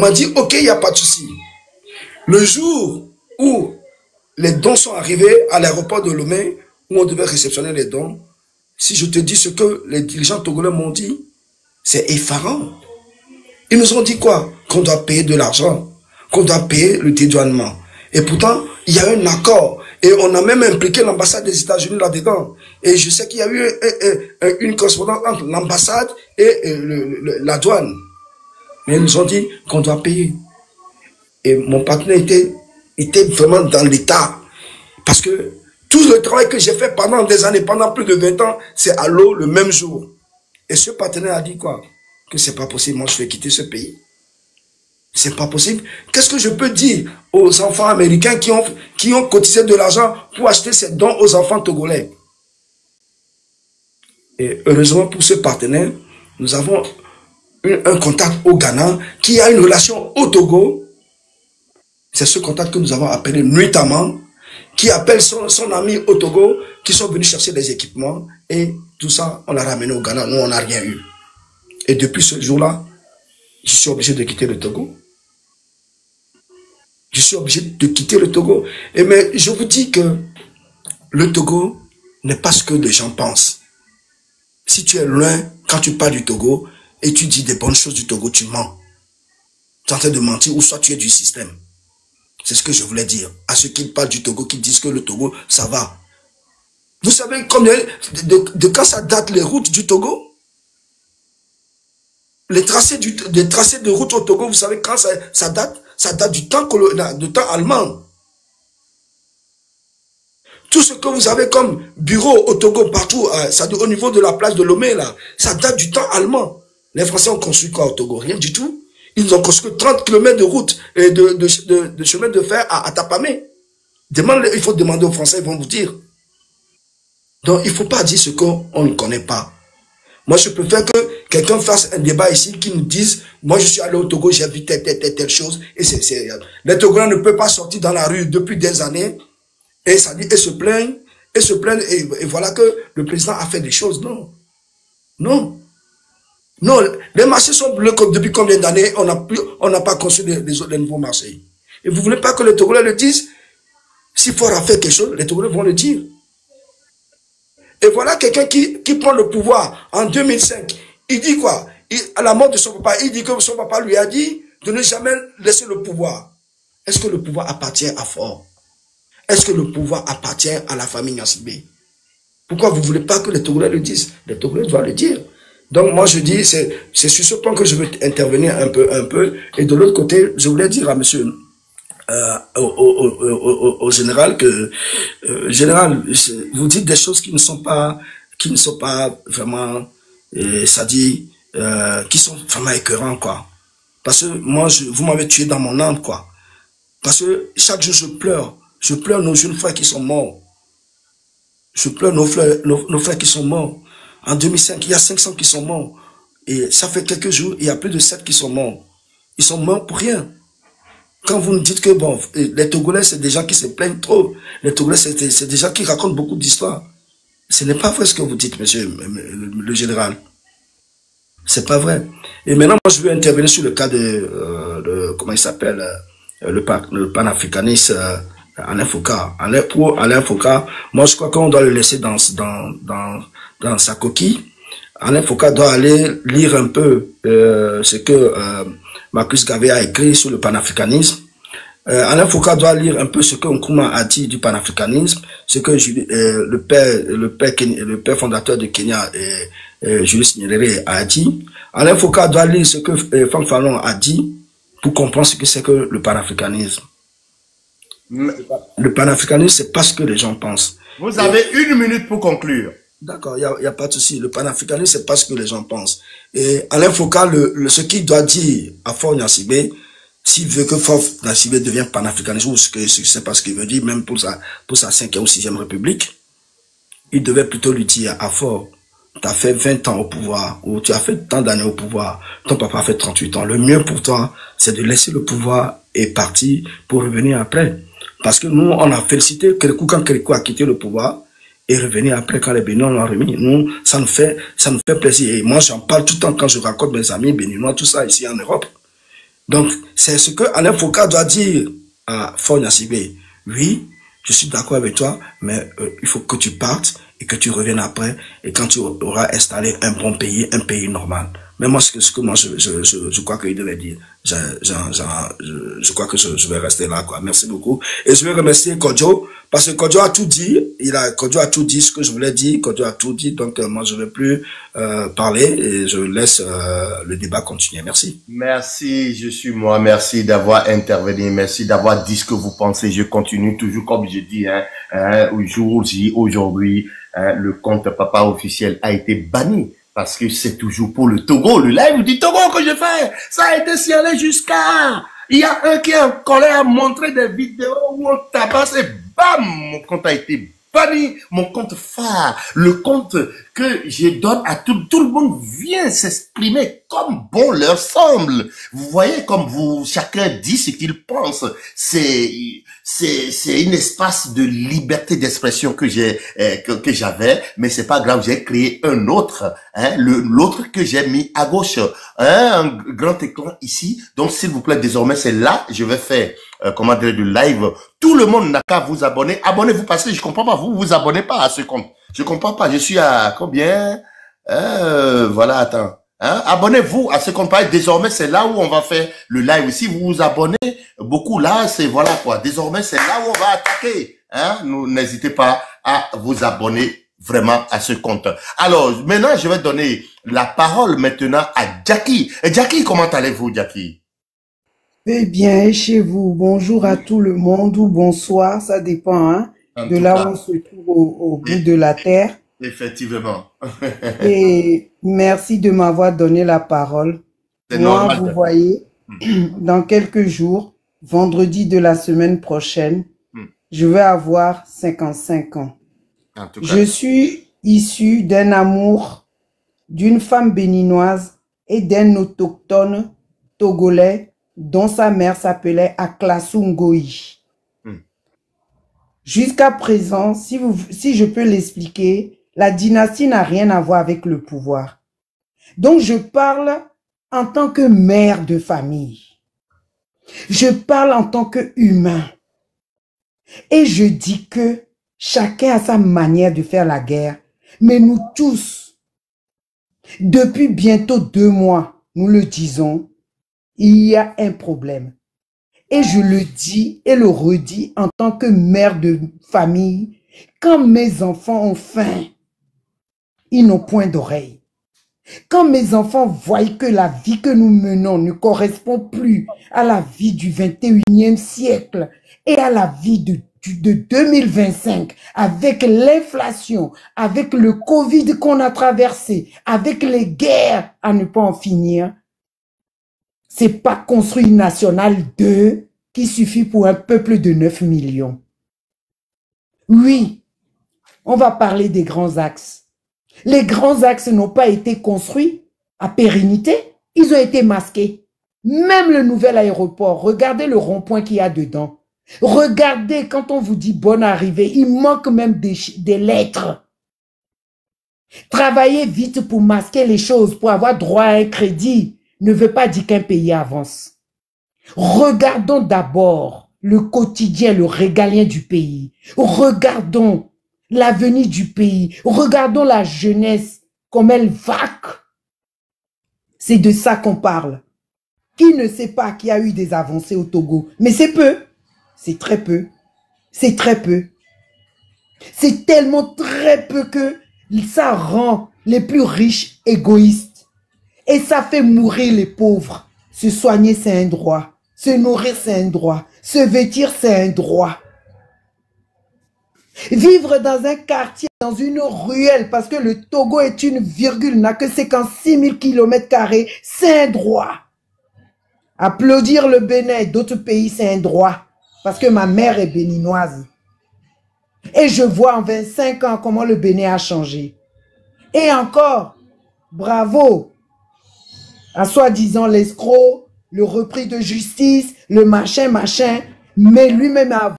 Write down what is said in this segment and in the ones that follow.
m'a dit, ok, il n'y a pas de souci. Le jour où les dons sont arrivés à l'aéroport de Lomé, où on devait réceptionner les dons, si je te dis ce que les dirigeants togolais m'ont dit, c'est effarant. Ils nous ont dit quoi? Qu'on doit payer de l'argent, qu'on doit payer le dédouanement. Et pourtant, il y a un accord. Et on a même impliqué l'ambassade des États-Unis là-dedans. Et je sais qu'il y a eu une correspondance entre l'ambassade et la douane. Mais ils nous ont dit qu'on doit payer. Et mon partenaire était vraiment dans l'état. Parce que tout le travail que j'ai fait pendant des années, pendant plus de 20 ans, c'est à l'eau le même jour. Et ce partenaire a dit quoi? Que c'est pas possible, moi je vais quitter ce pays. C'est pas possible. Qu'est-ce que je peux dire aux enfants américains qui ont cotisé de l'argent pour acheter ces dons aux enfants togolais? Et heureusement pour ce partenaire, nous avons un contact au Ghana qui a une relation au Togo. C'est ce contact que nous avons appelé nuitamment, qui appelle son ami au Togo, qui sont venus chercher des équipements et tout ça, on l'a ramené au Ghana. Nous, on n'a rien eu. Et depuis ce jour-là, je suis obligé de quitter le Togo. Je suis obligé de quitter le Togo. Et mais je vous dis que le Togo n'est pas ce que les gens pensent. Si tu es loin, quand tu parles du Togo, et tu dis des bonnes choses du Togo, tu mens. Tu es en train de mentir, ou soit tu es du système. C'est ce que je voulais dire. À ceux qui parlent du Togo, qui disent que le Togo, ça va. Vous savez combien de quand ça date les routes du Togo? Les tracés de route au Togo, vous savez quand ça date? Ça date du temps allemand. Tout ce que vous avez comme bureau au Togo, partout, ça dit au niveau de la place de Lomé, là, ça date du temps allemand. Les Français ont construit quoi au Togo? Rien du tout. Ils ont construit 30 km de route et de chemin de fer à Tapamé. Il faut demander aux Français, ils vont vous dire. Donc, il ne faut pas dire ce qu'on ne connaît pas. Moi, je préfère que quelqu'un fasse un débat ici qui nous dise, moi, je suis allé au Togo, j'ai vu telle chose. Et les Togolais ne peuvent pas sortir dans la rue depuis des années et se plaignent, et voilà que le président a fait des choses. Non. Non. Non, les marchés sont bleus depuis combien d'années on n'a pas construit les nouveaux marchés. Et vous ne voulez pas que les Togolais le disent? S'il faut faire quelque chose, les Togolais vont le dire. Et voilà quelqu'un qui prend le pouvoir en 2005. Il dit quoi? À la mort de son papa, il dit que son papa lui a dit de ne jamais laisser le pouvoir. Est-ce que le pouvoir appartient à Fort? Est-ce que le pouvoir appartient à la famille Gnassingbé? Pourquoi vous ne voulez pas que les Togolais le disent? Les Togolais doivent le dire. Donc moi je dis, c'est sur ce point que je veux intervenir un peu. Et de l'autre côté, je voulais dire à monsieur, au général que, général, vous dites des choses qui ne sont pas vraiment, ça dit, qui sont vraiment écœurants, quoi. Parce que moi, vous m'avez tué dans mon âme, quoi. Parce que chaque jour je pleure nos jeunes frères qui sont morts. Je pleure nos frères qui sont morts. En 2005, il y a 500 qui sont morts. Et ça fait quelques jours, il y a plus de 7 qui sont morts. Ils sont morts pour rien. Quand vous nous dites que, bon, les Togolais, c'est des gens qui se plaignent trop. Les Togolais, c'est des gens qui racontent beaucoup d'histoires. Ce n'est pas vrai ce que vous dites, monsieur le général. C'est pas vrai. Et maintenant, moi, je veux intervenir sur le cas de comment il s'appelle, le panafricaniste, Alain Foucault. Pour Alain Foucault, moi, je crois qu'on doit le laisser dans sa coquille. Alain Foucault doit aller lire un peu ce que Marcus Garvey a écrit sur le panafricanisme. Alain Foucault doit lire un peu ce que Nkrumah a dit du panafricanisme, ce que le père fondateur de Kenya, Julius Nyerere, a dit. Alain Foucault doit lire ce que Franck Fanon a dit pour comprendre ce que c'est que le panafricanisme. Le panafricanisme, c'est pas ce que les gens pensent. Vous avez 1 minute pour conclure. D'accord, il y a pas de souci. Le panafricanisme, c'est pas ce que les gens pensent. Et Alain Foucault, ce qu'il doit dire à Fort Gnassingbé, s'il veut que Fort Gnassingbé devienne panafricaniste, ou je sais pas ce qu'il veut dire, même pour sa 5e ou 6e république, il devait plutôt lui dire à Fort, tu as fait 20 ans au pouvoir, ou tu as fait tant d'années au pouvoir, ton papa a fait 38 ans. Le mieux pour toi, c'est de laisser le pouvoir et partir pour revenir après. Parce que nous, on a félicité Kérékou quand Kérékou a quitté le pouvoir, et revenir après quand les Béninois l'ont remis. Nous, ça nous fait plaisir. Et moi, j'en parle tout le temps quand je raconte mes amis béninois, tout ça ici en Europe. Donc, c'est ce que Alain Foucault doit dire à Faure Gnassingbé. Oui, je suis d'accord avec toi, mais il faut que tu partes et que tu reviennes après, et quand tu auras installé un bon pays, un pays normal. Mais moi, ce que moi, je crois qu'il devait dire. Je crois que je vais rester là, quoi. Merci beaucoup. Et je vais remercier Kodjo, parce que Kodjo a tout dit. Kodjo a tout dit ce que je voulais dire. Kodjo a tout dit. Donc, moi, je ne vais plus, parler et je laisse, le débat continuer. Merci. Merci, je suis moi. Merci d'avoir intervenu. Merci d'avoir dit ce que vous pensez. Je continue toujours comme je dis, aujourd'hui, le compte Papa officiel a été banni. Parce que c'est toujours pour le Togo, le live du Togo que je fais. Ça a été signalé jusqu'à... Il y a un qui est en colère à montrer des vidéos où on tabasse et bam, mon compte a été banni, mon compte phare, le compte que je donne à tout le monde vient s'exprimer comme bon leur semble. Vous voyez, comme chacun dit ce qu'il pense. C'est un espace de liberté d'expression que j'avais, mais c'est pas grave, j'ai créé un autre, l'autre que j'ai mis à gauche, un grand écran ici. Donc, s'il vous plaît, désormais, c'est là, je vais faire, comment dire, du live. Tout le monde n'a qu'à vous abonner. Abonnez-vous parce que je comprends pas, vous abonnez pas à ce compte. Je comprends pas, je suis à combien? Voilà, attends. Abonnez-vous à ce compte. Désormais, c'est là où on va faire le live. Si vous vous abonnez beaucoup là, c'est voilà quoi. Désormais, c'est là où on va attaquer. N'hésitez pas à vous abonner vraiment à ce compte. Alors, maintenant, je vais donner la parole maintenant à Jackie. Et Jackie, comment allez-vous, Jackie? Eh bien, et chez vous, bonjour à tout le monde ou bonsoir, ça dépend de là où on se trouve au bout de la terre. Effectivement. Et merci de m'avoir donné la parole. Moi, vous voyez, dans quelques jours, vendredi de la semaine prochaine, je vais avoir 55 ans. Je suis issu d'un amour d'une femme béninoise et d'un autochtone togolais dont sa mère s'appelait Aklassou Ngoï. Jusqu'à présent, si je peux l'expliquer, la dynastie n'a rien à voir avec le pouvoir. Donc, je parle en tant que mère de famille. Je parle en tant qu'humain. Et je dis que chacun a sa manière de faire la guerre. Mais nous tous, depuis bientôt 2 mois, nous le disons, il y a un problème. Et je le dis et le redis en tant que mère de famille, quand mes enfants ont faim, ils n'ont point d'oreille. Quand mes enfants voient que la vie que nous menons ne correspond plus à la vie du 21e siècle et à la vie de 2025, avec l'inflation, avec le Covid qu'on a traversé, avec les guerres à ne pas en finir, c'est pas construire une nationale 2 qui suffit pour un peuple de 9 millions. Oui, on va parler des grands axes. Les grands axes n'ont pas été construits à pérennité, ils ont été masqués. Même le nouvel aéroport, regardez le rond-point qu'il y a dedans. Regardez, quand on vous dit bonne arrivée, il manque même des lettres. Travailler vite pour masquer les choses, pour avoir droit à un crédit, ne veut pas dire qu'un pays avance. Regardons d'abord le quotidien, le régalien du pays. Regardons l'avenir du pays. Regardons la jeunesse, comme elle vaque. C'est de ça qu'on parle. Qui ne sait pas qu'il y a eu des avancées au Togo? Mais c'est peu. C'est très peu. C'est très peu. C'est tellement très peu que ça rend les plus riches égoïstes. Et ça fait mourir les pauvres. Se soigner, c'est un droit. Se nourrir, c'est un droit. Se vêtir, c'est un droit. Vivre dans un quartier, dans une ruelle, parce que le Togo est une virgule, n'a que 56 000 km², c'est un droit. Applaudir le Bénin et d'autres pays, c'est un droit. Parce que ma mère est béninoise. Et je vois en 25 ans comment le Bénin a changé. Et encore, bravo à soi-disant l'escroc, le repris de justice, le machin, mais lui-même a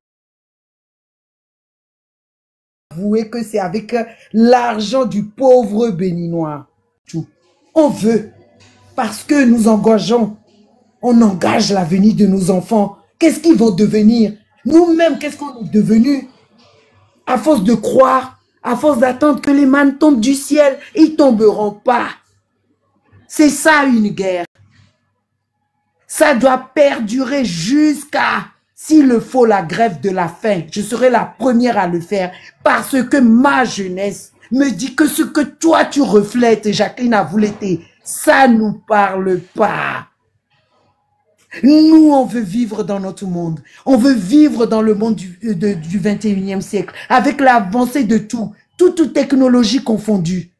avoué que c'est avec l'argent du pauvre béninois. On veut, parce que nous engageons. on engage l'avenir de nos enfants. Qu'est-ce qu'ils vont devenir? Nous-mêmes, qu'est-ce qu'on est devenus? À force de croire, à force d'attendre que les mannes tombent du ciel, ils ne tomberont pas. C'est ça une guerre. Ça doit perdurer jusqu'à, s'il le faut, la grève de la faim. Je serai la première à le faire parce que ma jeunesse me dit que ce que toi tu reflètes, Jacqueline Avoulété, ça ne nous parle pas. Nous, on veut vivre dans notre monde. On veut vivre dans le monde du 21e siècle, avec l'avancée de tout, toute technologie confondue.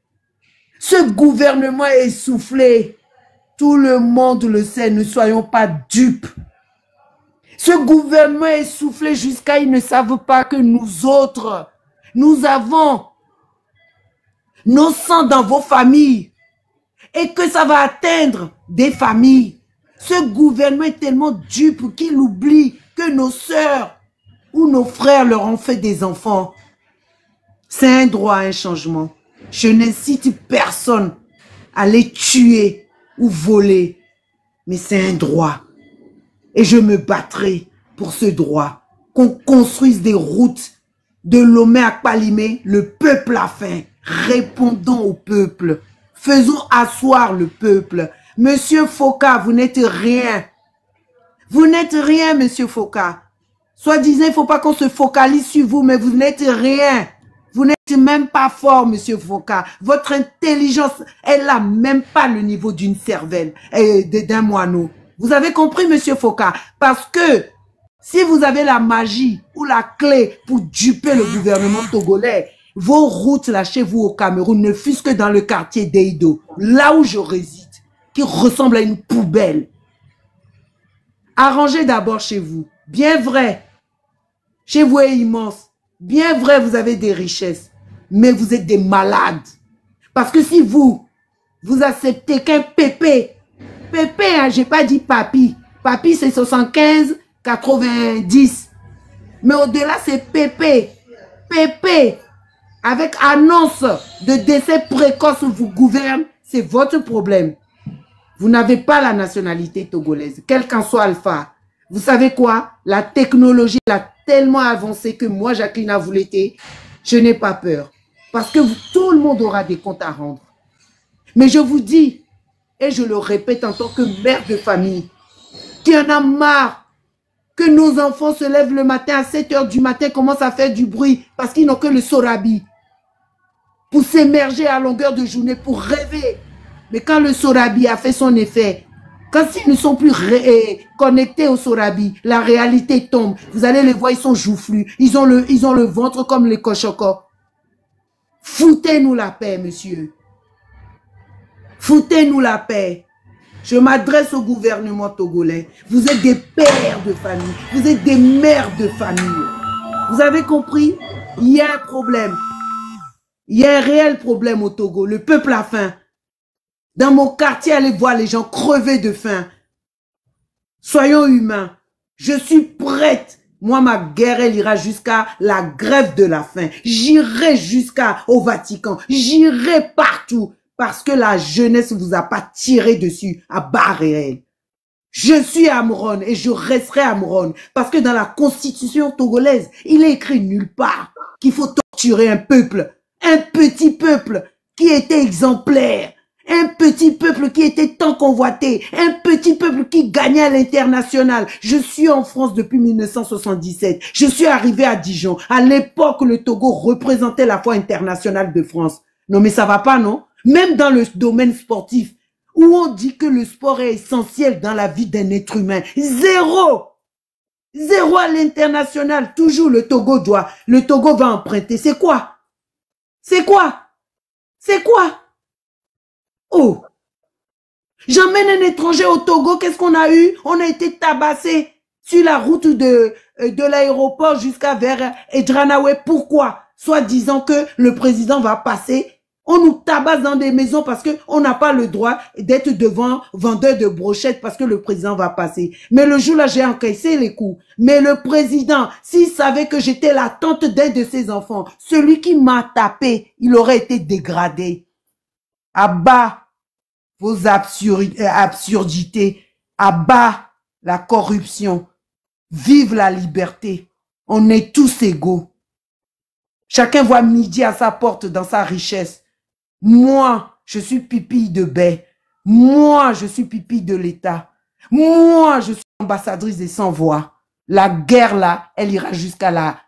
Ce gouvernement est essoufflé. Tout le monde le sait, ne soyons pas dupes. Ce gouvernement est essoufflé jusqu'à ils ne savent pas que nous autres, nous avons nos sangs dans vos familles et que ça va atteindre des familles. Ce gouvernement est tellement dupe qu'il oublie que nos sœurs ou nos frères leur ont fait des enfants. C'est un droit à un changement. Je n'incite personne à les tuer ou voler, mais c'est un droit. Et je me battrai pour ce droit. Qu'on construise des routes de Lomé à Kpalimé, le peuple a faim. Répondons au peuple. Faisons asseoir le peuple. Monsieur Foka, vous n'êtes rien. Vous n'êtes rien, monsieur Foka. Soi-disant, il ne faut pas qu'on se focalise sur vous, mais vous n'êtes rien. Vous n'êtes même pas fort, monsieur Foka. Votre intelligence, elle n'a même pas le niveau d'une cervelle, d'un moineau. Vous avez compris, monsieur Foka? Parce que si vous avez la magie ou la clé pour duper le gouvernement togolais, vos routes là chez vous au Cameroun ne fût-ce que dans le quartier d'Eido, là où je réside, qui ressemble à une poubelle. Arrangez d'abord chez vous. Bien vrai. Chez vous est immense. Bien vrai, vous avez des richesses. Mais vous êtes des malades. Parce que si vous acceptez qu'un pépé, hein, j'ai pas dit papi. Papi, c'est 75, 90. Mais au-delà, c'est pépé. Pépé, avec annonce de décès précoce vous gouverne, c'est votre problème. Vous n'avez pas la nationalité togolaise, quel qu'en soit Alpha. Vous savez quoi? La technologie a tellement avancé que moi, Jacqueline Avoulété, je n'ai pas peur. Parce que tout le monde aura des comptes à rendre. Mais je vous dis, et je le répète en tant que mère de famille, qui en a marre que nos enfants se lèvent le matin à 7 h du matin, commencent à faire du bruit parce qu'ils n'ont que le sorabi. Pour s'émerger à longueur de journée, pour rêver. Mais quand le sorabi a fait son effet, quand ils ne sont plus connectés au sorabi, la réalité tombe. Vous allez les voir, ils sont joufflus. Ils ont le ventre comme les cochocos. Foutez-nous la paix, monsieur. Foutez-nous la paix. Je m'adresse au gouvernement togolais. Vous êtes des pères de famille. Vous êtes des mères de famille. Vous avez compris? Il y a un problème. Il y a un réel problème au Togo. Le peuple a faim. Dans mon quartier, allez voir les gens crever de faim. Soyons humains. Je suis prête. Moi, ma guerre, elle ira jusqu'à la grève de la faim. J'irai jusqu'au Vatican. J'irai partout. Parce que la jeunesse ne vous a pas tiré dessus à barre réelle. Je suis Amouron et je resterai Amouron. Parce que dans la constitution togolaise, il est écrit nulle part qu'il faut torturer un peuple. Un petit peuple qui était exemplaire. Un petit peuple qui était tant convoité. Un petit peuple qui gagnait à l'international. Je suis en France depuis 1977. Je suis arrivé à Dijon. À l'époque, le Togo représentait la foi internationale de France. Non, mais ça va pas, non? Même dans le domaine sportif, où on dit que le sport est essentiel dans la vie d'un être humain. Zéro! Zéro à l'international. Toujours le Togo va emprunter. C'est quoi? C'est quoi? C'est quoi? Oh! J'emmène un étranger au Togo, qu'est-ce qu'on a eu? On a été tabassé sur la route de l'aéroport jusqu'à vers Edranawe. Pourquoi? Soit disant que le président va passer. On nous tabasse dans des maisons parce qu'on n'a pas le droit d'être devant vendeur de brochettes parce que le président va passer. Mais le jour-là, j'ai encaissé les coups. Mais le président, s'il savait que j'étais la tante d'un de ses enfants, celui qui m'a tapé, il aurait été dégradé. À bas vos absurdités. À bas la corruption. Vive la liberté. On est tous égaux. Chacun voit midi à sa porte dans sa richesse. Moi, je suis pupille de baie. Moi, je suis pupille de l'État. Moi, je suis ambassadrice des sans-voix. La guerre, là, elle ira jusqu'à la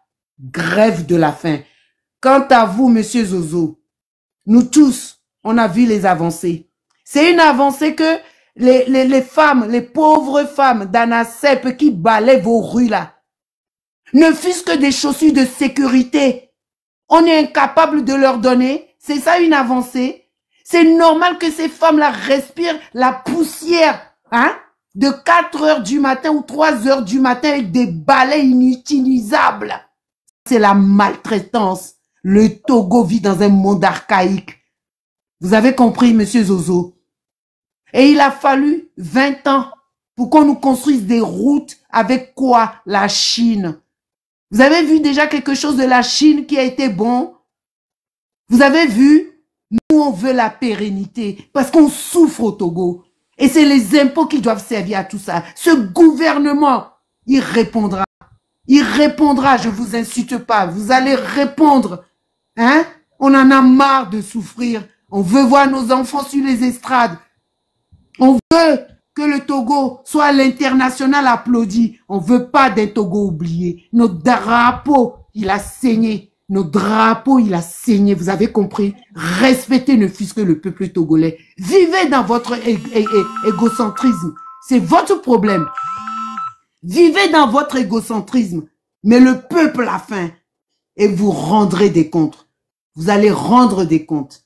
grève de la faim. Quant à vous, monsieur Zozo, nous tous, on a vu les avancées. C'est une avancée que les femmes, les pauvres femmes d'Anasep qui balaient vos rues, là, ne fût-ce que des chaussures de sécurité. On est incapable de leur donner. C'est ça une avancée. C'est normal que ces femmes-là respirent la poussière, hein, de 4 heures du matin ou 3 heures du matin avec des balais inutilisables. C'est la maltraitance. Le Togo vit dans un monde archaïque. Vous avez compris, monsieur Zozo? Et il a fallu 20 ans pour qu'on nous construise des routes avec quoi? La Chine. Vous avez vu déjà quelque chose de la Chine qui a été bon? Vous avez vu? Nous, on veut la pérennité parce qu'on souffre au Togo. Et c'est les impôts qui doivent servir à tout ça. Ce gouvernement, il répondra. Il répondra, je vous insulte pas. Vous allez répondre. Hein? On en a marre de souffrir. On veut voir nos enfants sur les estrades. On veut que le Togo soit à l'international applaudi. On veut pas d'un Togo oublié. Notre drapeau, il a saigné. Notre drapeau, il a saigné. Vous avez compris? Respectez ne fût-ce que le peuple togolais. Vivez dans votre égocentrisme. C'est votre problème. Vivez dans votre égocentrisme. Mais le peuple a faim. Et vous rendrez des comptes. Vous allez rendre des comptes.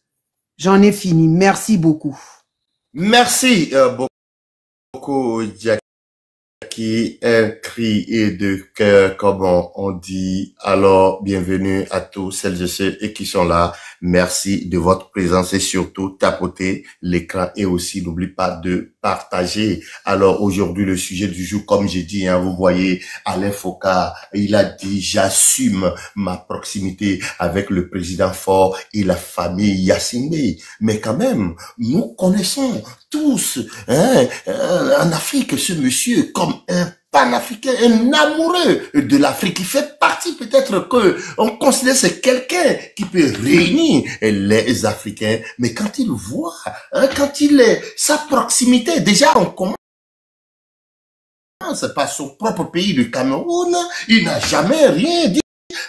J'en ai fini. Merci beaucoup. Merci beaucoup, Jackie. Un cri de cœur, comme on dit. Alors, bienvenue à tous celles et ceux qui sont là. Merci de votre présence et surtout tapoter l'écran et aussi n'oublie pas de partager. Alors aujourd'hui le sujet du jour, comme j'ai dit, hein, vous voyez Alain Foka, il a dit j'assume ma proximité avec le président Faure et la famille Yassimé. Mais quand même, nous connaissons tous en Afrique ce monsieur comme un panafricain, un amoureux de l'Afrique, qui fait partie peut-être que on considère c'est quelqu'un qui peut réunir les Africains, mais quand il voit, quand il est sa proximité, déjà on commence par son propre pays, le Cameroun, il n'a jamais rien dit.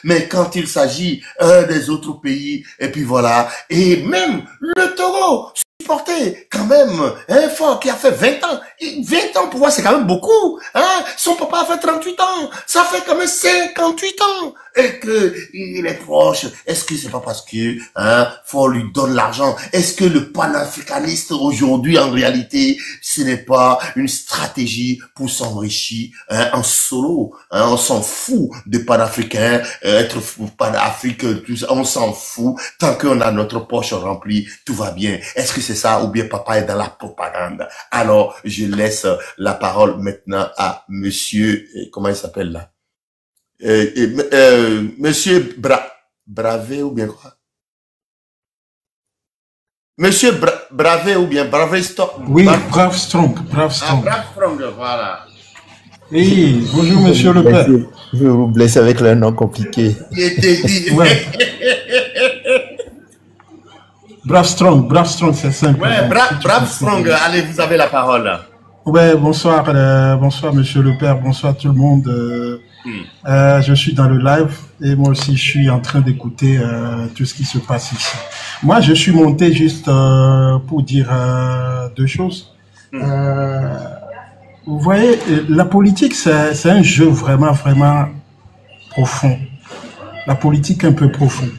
Mais quand il s'agit des autres pays, et puis voilà, et même le Togo, supporter quand même un Faure qui a fait 20 ans. 20 ans pour moi c'est quand même beaucoup. Hein? Son papa a fait 38 ans. Ça fait quand même 58 ans. Et que il est proche. Est-ce que c'est pas parce que Faure lui donne l'argent? Est-ce que le panafricaniste aujourd'hui en réalité ce n'est pas une stratégie pour s'enrichir en solo? On s'en fout de panafricain, être panafrique, tout ça, on s'en fout. Tant qu'on a notre poche remplie, tout va bien. Est-ce que c'est ça ou bien papa est dans la propagande? Alors je laisse la parole maintenant à monsieur, comment il s'appelle là? Monsieur Bravé ou bien quoi? Monsieur Bravé ou bien Bravé Strong? Oui, Brave Strong. Brave Strong, voilà. Oui, bonjour monsieur le père. Je vous blesse avec le nom compliqué. Il était dit. Ouais. Brave Strong, c'est simple. Ouais, Brave Strong, allez, vous avez la parole. Ouais, bonsoir monsieur le père, bonsoir tout le monde. Je suis dans le live et moi aussi je suis en train d'écouter tout ce qui se passe ici. Moi je suis monté juste pour dire deux choses. Vous voyez, la politique c'est un jeu vraiment profond. La politique un peu profonde.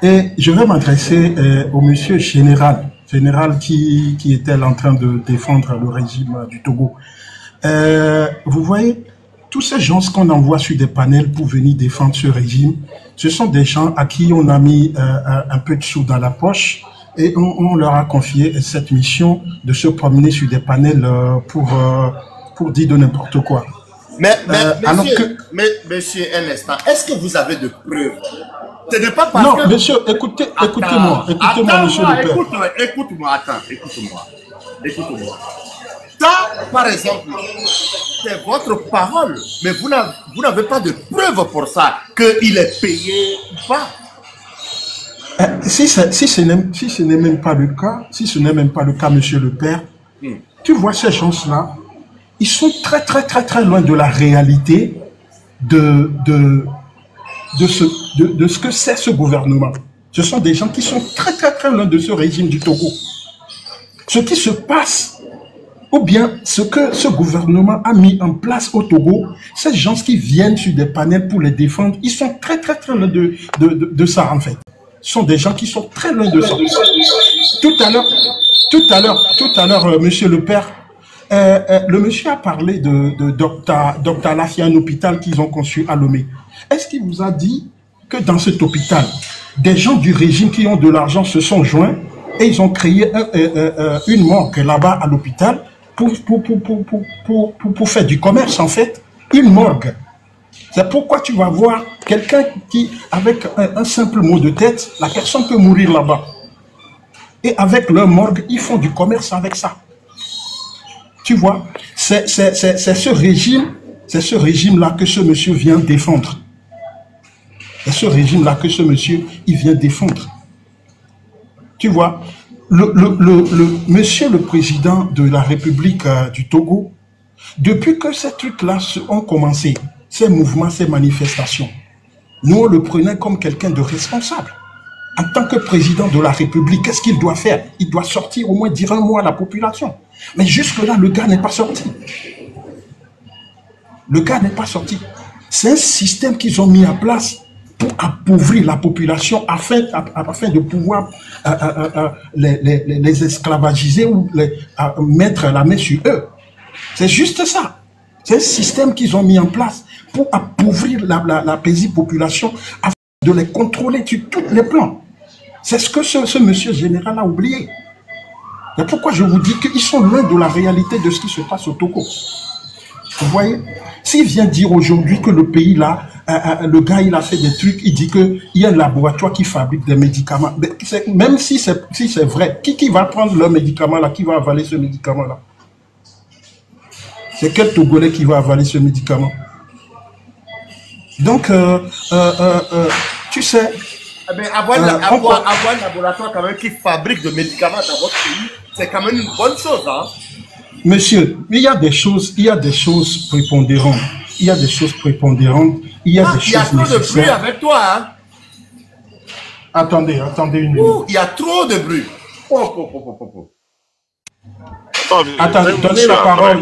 Et je vais m'adresser au monsieur général qui était en train de défendre le régime du Togo. Vous voyez, tous ces gens qu'on envoie sur des panels pour venir défendre ce régime, ce sont des gens à qui on a mis un peu de sous dans la poche et on leur a confié cette mission de se promener sur des panels pour dire de n'importe quoi. Mais monsieur, un instant, est-ce que vous avez de preuves? Ce n'est pas parce que... monsieur, écoutez-moi, monsieur le père. Écoute-moi. Ça, par exemple, c'est votre parole, mais vous n'avez pas de preuve pour ça, qu'il est payé ou pas. Si ce n'est même pas le cas, monsieur le père, tu vois ces gens-là, ils sont très, très, très, très loin de la réalité de ce que c'est ce gouvernement. Ce sont des gens qui sont très, très, très loin de ce régime du Togo. Ce qui se passe, ou bien ce que ce gouvernement a mis en place au Togo, ces gens qui viennent sur des panels pour les défendre, ils sont très, très, très loin de ça, en fait. Ce sont des gens qui sont très loin de ça. Tout à l'heure, monsieur le père, le monsieur a parlé de Dr Alafia, un hôpital qu'ils ont conçu à Lomé. Est-ce qu'il vous a dit que dans cet hôpital, des gens du régime qui ont de l'argent se sont joints et ils ont créé une morgue là-bas à l'hôpital pour faire du commerce, en fait, une morgue. C'est pourquoi tu vas voir quelqu'un qui, avec un simple mot de tête, la personne peut mourir là-bas. Et avec leur morgue, ils font du commerce avec ça. Tu vois, c'est ce régime-là que ce monsieur vient défendre. C'est ce régime-là que ce monsieur, il vient défendre. Tu vois, monsieur le président de la République du Togo, depuis que ces trucs-là ont commencé, ces mouvements, ces manifestations, nous on le prenait comme quelqu'un de responsable. En tant que président de la République, qu'est-ce qu'il doit faire? Il doit sortir au moins dire un mot à la population. Mais jusque-là, le gars n'est pas sorti. Le gars n'est pas sorti. C'est un système qu'ils ont mis en place pour appauvrir la population afin de pouvoir les esclavagiser ou mettre la main sur eux. C'est juste ça. C'est un système qu'ils ont mis en place pour appauvrir la paisible population afin de les contrôler sur tous les plans. C'est ce que ce monsieur général a oublié. C'est pourquoi je vous dis qu'ils sont loin de la réalité de ce qui se passe au Togo. Vous voyez? S'il vient dire aujourd'hui que le pays là, le gars il a fait des trucs, il dit qu'il y a un laboratoire qui fabrique des médicaments. Même si c'est vrai, qui va prendre le médicament là, qui va avaler ce médicament là? C'est quel Togolais qui va avaler ce médicament? Donc, tu sais... Eh bien, avoir un laboratoire quand même qui fabrique des médicaments dans votre pays, c'est quand même une bonne chose, hein? Monsieur, il y a des choses prépondérantes. Il y a des choses prépondérantes. Il y a des choses nécessaires. Il y a trop de bruit avec toi, hein? Attendez une minute. Il y a trop de bruit. Attendez,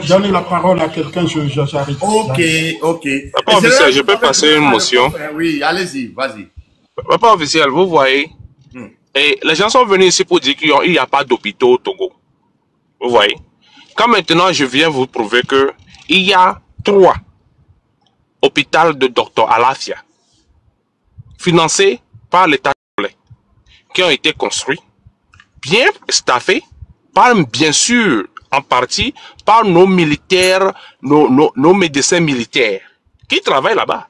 donnez la parole à quelqu'un, j'arrive. Ok. Papa officiel, je peux passer une motion? Oui, allez-y, vas-y. Papa officiel, vous voyez, et les gens sont venus ici pour dire qu'il n'y a pas d'hôpitaux au Togo. Vous voyez? Quand maintenant je viens vous prouver qu'il y a 3 hôpitaux de Dr Alafia financés par l'État congolais qui ont été construits, bien staffés, par bien sûr en partie par nos militaires, nos médecins militaires qui travaillent là-bas.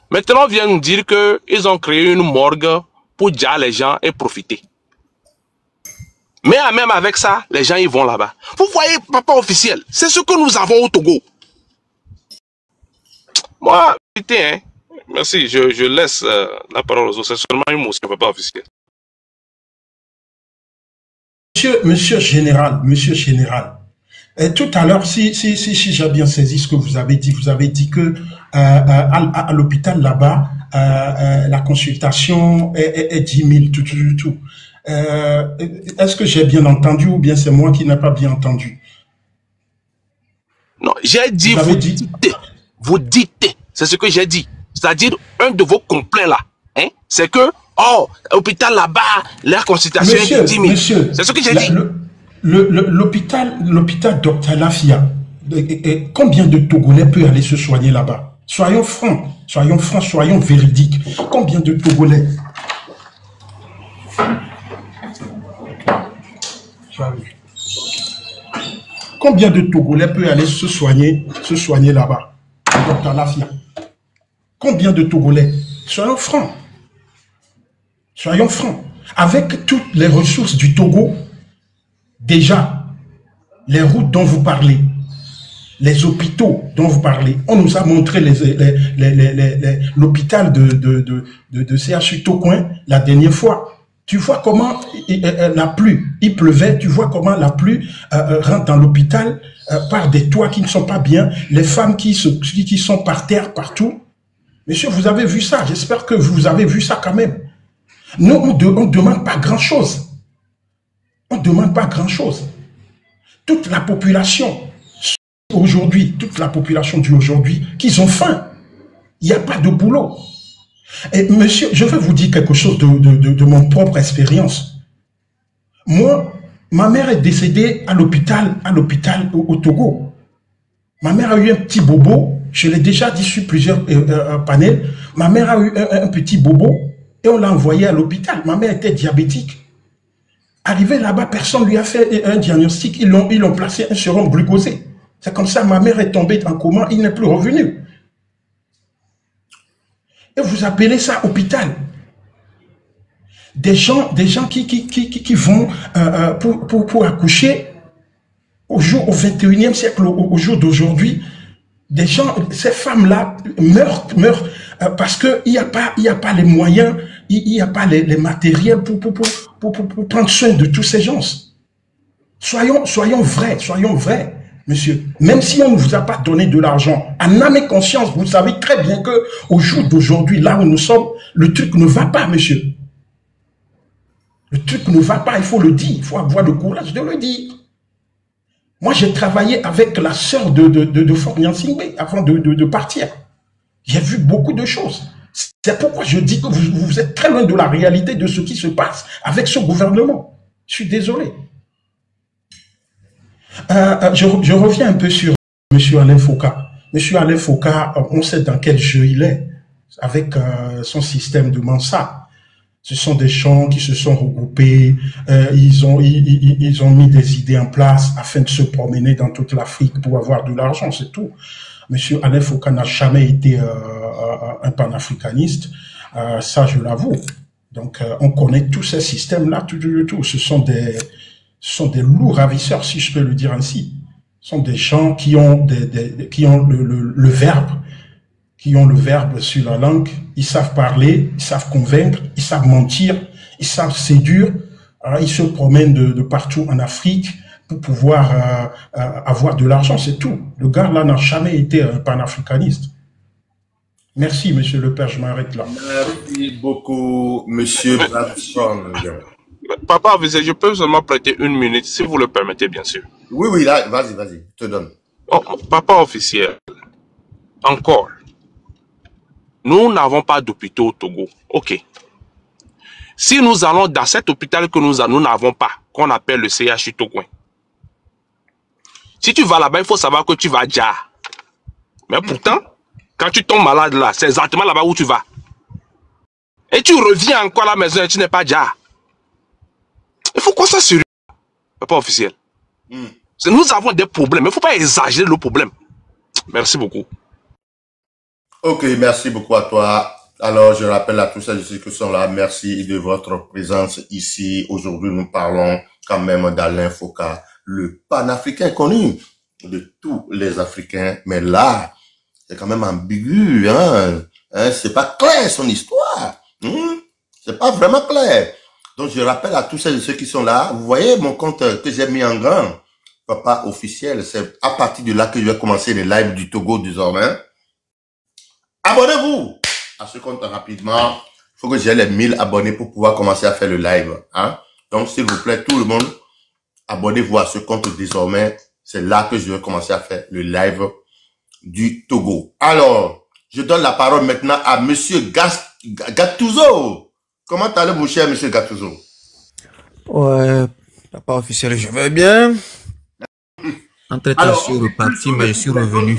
Maintenant, on vient nous dire qu'ils ont créé une morgue pour dire les gens et profiter. Mais même avec ça, les gens ils vont là-bas. Vous voyez, papa officiel, c'est ce que nous avons au Togo. Moi, hein, merci, je laisse la parole aux autres. C'est seulement une motion, papa officiel. Monsieur général, tout à l'heure, si j'ai bien saisi ce que vous avez dit que à l'hôpital là-bas, la consultation est 10 000, tout. Est-ce que j'ai bien entendu ou bien c'est moi qui n'ai pas bien entendu? Non, j'ai dit, vous dites, c'est ce que j'ai dit. C'est-à-dire, un de vos complaints là, hein, c'est que, l'hôpital là-bas, la consultation est de 10 000. Monsieur, c'est ce que j'ai dit. L'hôpital Dr Alafia, combien de Togolais peut aller se soigner là-bas? Soyons francs, soyons véridiques. Combien de Togolais? Combien de Togolais peut aller se soigner là-bas? Dr Alafia. Combien de Togolais? Soyons francs. Avec toutes les ressources du Togo, déjà, les routes dont vous parlez, les hôpitaux dont vous parlez. On nous a montré l'hôpital de CHU Tocoin la dernière fois. Tu vois comment la pluie, il pleuvait, tu vois comment la pluie rentre dans l'hôpital par des toits qui ne sont pas bien, les femmes qui sont par terre partout. Monsieur, vous avez vu ça? J'espère que vous avez vu ça quand même. Nous, on ne demande pas grand-chose. On ne demande pas grand-chose. Toute la population aujourd'hui, toute la population d'aujourd'hui, qu'ils ont faim. Il n'y a pas de boulot. Et monsieur, je vais vous dire quelque chose de mon propre expérience. Moi, ma mère est décédée à l'hôpital au Togo. Ma mère a eu un petit bobo. Je l'ai déjà dit sur plusieurs panels. Ma mère a eu un petit bobo et on l'a envoyé à l'hôpital. Ma mère était diabétique. Arrivé là-bas, personne ne lui a fait un diagnostic. Ils l'ont placé un sérum glucosé. C'est comme ça, ma mère est tombée en coma. Il n'est plus revenu. Et vous appelez ça hôpital. Des gens qui vont pour accoucher au 21e siècle, au jour d'aujourd'hui. Des gens, ces femmes-là meurent parce qu'il n'y a pas les moyens, il n'y a pas les matériels pour prendre soin de tous ces gens. Soyons vrais, monsieur. Même si on ne vous a pas donné de l'argent, en âme et conscience, vous savez très bien que au jour d'aujourd'hui, là où nous sommes, le truc ne va pas, monsieur. Le truc ne va pas, il faut le dire. Il faut avoir le courage de le dire. Moi, j'ai travaillé avec la sœur de Fort Nyansingbe avant de partir. J'ai vu beaucoup de choses. C'est pourquoi je dis que vous êtes très loin de la réalité de ce qui se passe avec ce gouvernement. Je suis désolé. Je reviens un peu sur M. Alain Foucault. M. Alain Foucault, on sait dans quel jeu il est, avec son système de Mansa. Ce sont des gens qui se sont regroupés, ils ont mis des idées en place afin de se promener dans toute l'Afrique pour avoir de l'argent, c'est tout. Monsieur Alain Foucault n'a jamais été un panafricaniste, ça je l'avoue. Donc on connaît tous ces systèmes-là, tout. Ce sont des loups ravisseurs, si je peux le dire ainsi. Ce sont des gens qui ont le verbe. Qui ont le verbe sur la langue, ils savent parler, ils savent convaincre, ils savent mentir, ils savent séduire. Alors, ils se promènent de partout en Afrique pour pouvoir avoir de l'argent, c'est tout. Le gars là n'a jamais été un panafricaniste. Merci, monsieur le père, je m'arrête là. Merci beaucoup, monsieur Bradson. Papa, je peux seulement prêter une minute, si vous le permettez, bien sûr. Oui, là, vas-y, je te donne. Oh, papa officiel, encore. Nous n'avons pas d'hôpital au Togo. OK. Si nous allons dans cet hôpital que nous n'avons pas, qu'on appelle le CHU Togoin, si tu vas là-bas, il faut savoir que tu vas déjà. Mais pourtant, quand tu tombes malade là, c'est exactement là-bas où tu vas. Et tu reviens encore à la maison et tu n'es pas déjà. Il faut qu'on soit sérieux, papa officiel. Nous avons des problèmes, mais il ne faut pas exagérer le problème. Merci beaucoup. Ok, merci beaucoup à toi. Alors, je rappelle à tous ceux qui sont là, merci de votre présence ici. Aujourd'hui, nous parlons quand même d'Alain Foucault, le panafricain connu de tous les Africains. Mais là, c'est quand même ambigu, hein. C'est pas clair son histoire. C'est pas vraiment clair. Donc, je rappelle à tous ceux qui sont là, vous voyez mon compte que j'ai mis en grand, Papa officiel, c'est à partir de là que je vais commencer les lives du Togo désormais. Abonnez-vous à ce compte rapidement. Il faut que j'ai les 1000 abonnés pour pouvoir commencer à faire le live. Hein? Donc, s'il vous plaît, tout le monde, abonnez-vous à ce compte désormais. C'est là que je vais commencer à faire le live du Togo. Alors, je donne la parole maintenant à Monsieur Gattuso. Comment allez-vous, mon cher Monsieur Gattuso? Ouais, papa officiel, je vais bien. Entre-temps, je suis reparti, mais je suis revenu.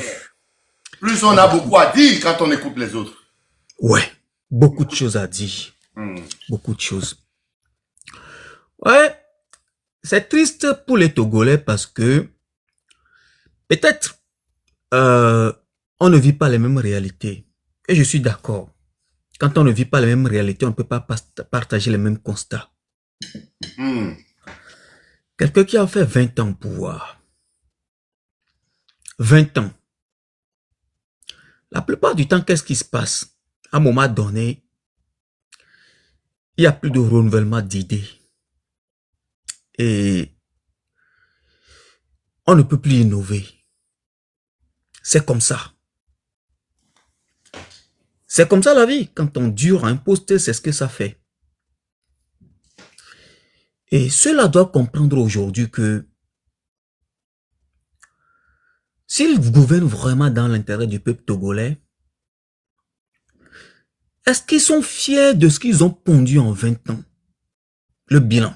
Plus on a beaucoup à dire quand on écoute les autres. Ouais, beaucoup de choses à dire. Beaucoup de choses. Ouais, c'est triste pour les Togolais parce que peut-être on ne vit pas les mêmes réalités. Et je suis d'accord. Quand on ne vit pas les mêmes réalités, on ne peut pas partager les mêmes constats. Quelqu'un qui a fait 20 ans au pouvoir, 20 ans. La plupart du temps, qu'est-ce qui se passe? À un moment donné, il n'y a plus de renouvellement d'idées. Et on ne peut plus innover. C'est comme ça. C'est comme ça la vie. Quand on dure un poste, c'est ce que ça fait. Et cela doit comprendre aujourd'hui que s'ils gouvernent vraiment dans l'intérêt du peuple togolais, est-ce qu'ils sont fiers de ce qu'ils ont pondu en 20 ans? Le bilan.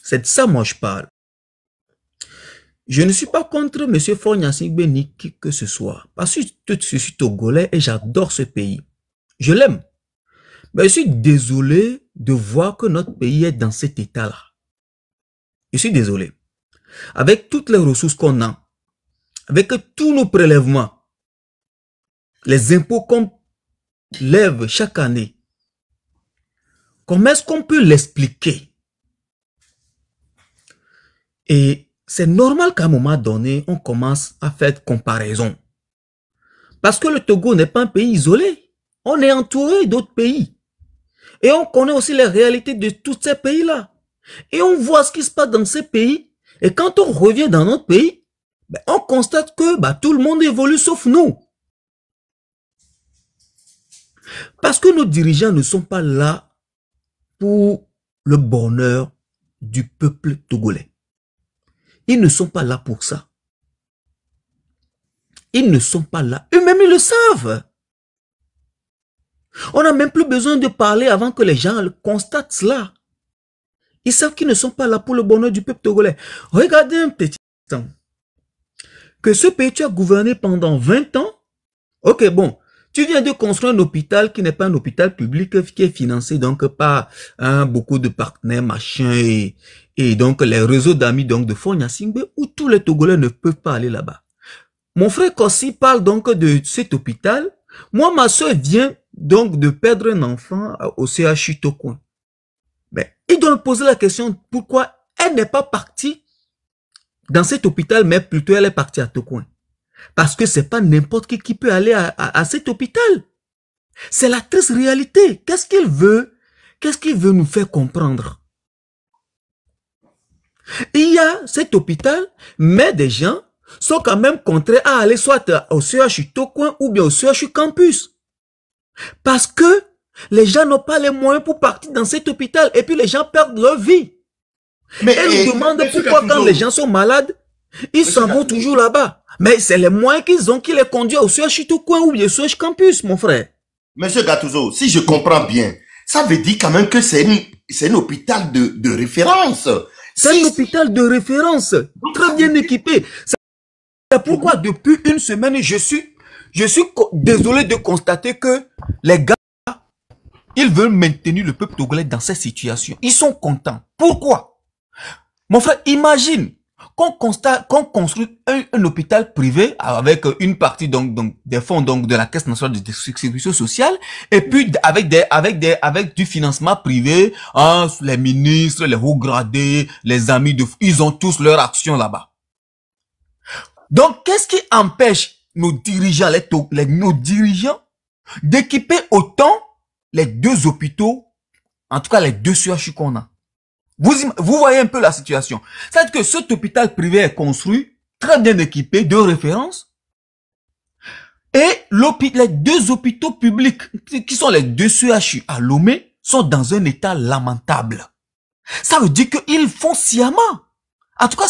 C'est de ça moi je parle. Je ne suis pas contre M. Faure Gnassingbé ni qui que ce soit. Parce que je suis togolais et j'adore ce pays. Je l'aime. Mais je suis désolé de voir que notre pays est dans cet état-là. Je suis désolé. Avec toutes les ressources qu'on a, avec tous nos prélèvements, les impôts qu'on lève chaque année, comment est-ce qu'on peut l'expliquer? Et c'est normal qu'à un moment donné, on commence à faire comparaison. Parce que le Togo n'est pas un pays isolé. On est entouré d'autres pays. Et on connaît aussi les réalités de tous ces pays-là. Et on voit ce qui se passe dans ces pays. Et quand on revient dans notre pays, ben, on constate que tout le monde évolue sauf nous. Parce que nos dirigeants ne sont pas là pour le bonheur du peuple togolais. Ils ne sont pas là pour ça. Ils ne sont pas là. Eux-mêmes, ils le savent. On n'a même plus besoin de parler avant que les gens constatent cela. Ils savent qu'ils ne sont pas là pour le bonheur du peuple togolais. Regardez un petit instant. Que ce pays, tu as gouverné pendant 20 ans. Ok, bon. Tu viens de construire un hôpital qui n'est pas un hôpital public, qui est financé donc par beaucoup de partenaires, machin, et donc les réseaux d'amis donc de Faure Gnassingbé, où tous les Togolais ne peuvent pas aller là-bas. Mon frère Kossi parle donc de cet hôpital. Moi, ma soeur vient donc de perdre un enfant au CHU Tokoin. Mais il doit me poser la question pourquoi elle n'est pas partie dans cet hôpital, mais plutôt elle est partie à Tokoin. Parce que c'est pas n'importe qui peut aller à cet hôpital. C'est la triste réalité. Qu'est-ce qu'il veut? Qu'est-ce qu'il veut nous faire comprendre? Il y a cet hôpital, mais des gens sont quand même contraints à aller soit au CHU Tokoin ou bien au CHU Campus. Parce que les gens n'ont pas les moyens pour partir dans cet hôpital et puis les gens perdent leur vie. Mais et nous demandent pourquoi quand les gens sont malades, ils s'en vont toujours là-bas. Mais c'est les moyens qu'ils ont qui les conduisent au CHU Tokoin ou bien au CHU Campus, mon frère. Monsieur Gattuso, si je comprends bien, ça veut dire quand même que c'est un hôpital de référence. C'est un hôpital de référence, très bien équipé. C'est pourquoi depuis une semaine, je suis désolé de constater que les gars, ils veulent maintenir le peuple togolais dans cette situation. Ils sont contents. Pourquoi? Mon frère, imagine qu'on construit un hôpital privé avec une partie donc des fonds donc de la Caisse nationale de sécurité sociale et puis avec du financement privé, hein, les ministres, les hauts gradés, les amis ils ont tous leur action là-bas. Donc qu'est-ce qui empêche nos dirigeants, nos dirigeants d'équiper autant les deux hôpitaux, en tout cas les deux CHU qu'on a? Vous voyez un peu la situation. C'est-à-dire que cet hôpital privé est construit, très bien équipé, de référence. Et les deux hôpitaux publics, qui sont les deux CHU à Lomé, sont dans un état lamentable. Ça veut dire qu'ils font sciemment. En tout cas,